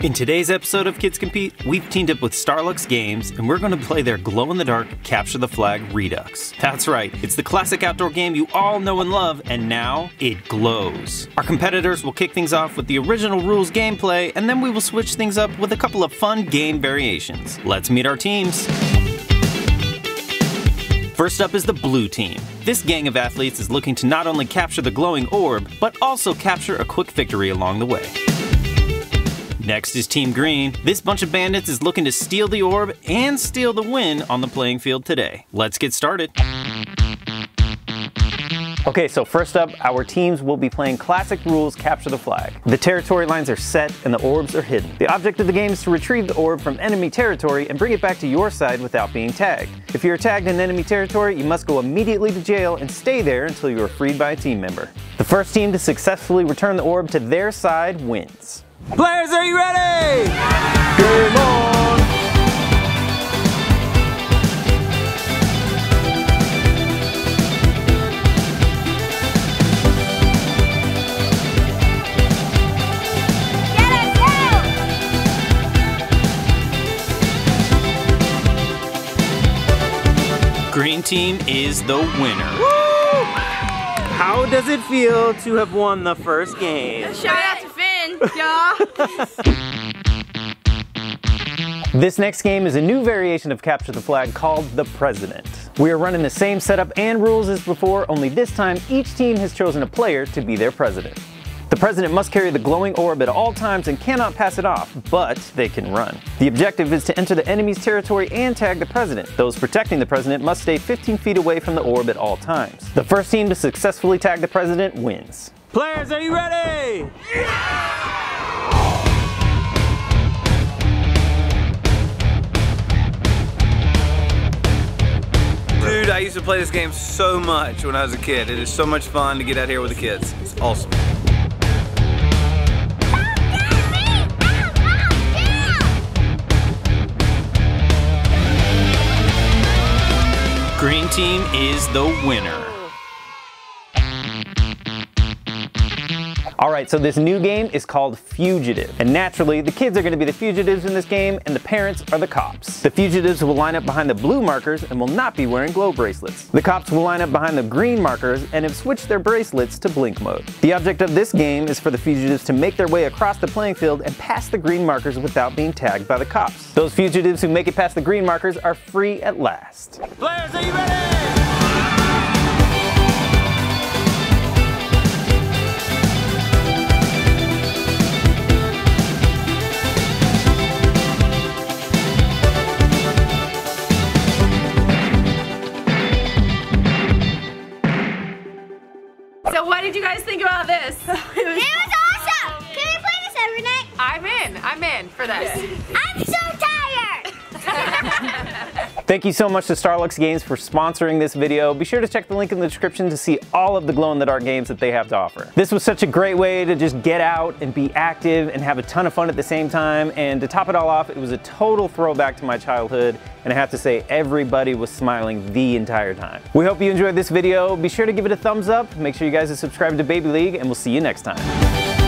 In today's episode of Kids Compete, we've teamed up with Starlux Games, and we're going to play their glow-in-the-dark Capture the Flag Redux. That's right, it's the classic outdoor game you all know and love, and now it glows. Our competitors will kick things off with the original rules gameplay, and then we will switch things up with a couple of fun game variations. Let's meet our teams. First up is the blue team. This gang of athletes is looking to not only capture the glowing orb, but also capture a quick victory along the way. Next is Team Green. This bunch of bandits is looking to steal the orb and steal the win on the playing field today. Let's get started. Okay, so first up, our teams will be playing classic rules Capture the Flag. The territory lines are set and the orbs are hidden. The object of the game is to retrieve the orb from enemy territory and bring it back to your side without being tagged. If you're tagged in enemy territory, you must go immediately to jail and stay there until you are freed by a team member. The first team to successfully return the orb to their side wins. Players, are you ready? Game on! Green team is the winner. Woo! How does it feel to have won the first game? Shout out to Finn, y'all. This next game is a new variation of Capture the Flag called the President. We are running the same setup and rules as before, only this time each team has chosen a player to be their president. The president must carry the glowing orb at all times and cannot pass it off, but they can run. The objective is to enter the enemy's territory and tag the president. Those protecting the president must stay 15 feet away from the orb at all times. The first team to successfully tag the president wins. Players, are you ready? Dude, I used to play this game so much when I was a kid. It is so much fun to get out here with the kids. It's awesome. Green team is the winner. Alright, so this new game is called Fugitive. And naturally, the kids are going to be the fugitives in this game, and the parents are the cops. The fugitives will line up behind the blue markers and will not be wearing glow bracelets. The cops will line up behind the green markers and have switched their bracelets to blink mode. The object of this game is for the fugitives to make their way across the playing field and pass the green markers without being tagged by the cops. Those fugitives who make it past the green markers are free at last. Players, are you ready? So what did you guys think about this? It was awesome! Can we play this every night? I'm in for this. I'm so tired! Thank you so much to Starlux Games for sponsoring this video. Be sure to check the link in the description to see all of the glow-in-the-dark games that they have to offer. This was such a great way to just get out and be active and have a ton of fun at the same time, and to top it all off, it was a total throwback to my childhood, and I have to say everybody was smiling the entire time. We hope you enjoyed this video. Be sure to give it a thumbs up, make sure you guys are subscribed to BabyLeague, and we'll see you next time.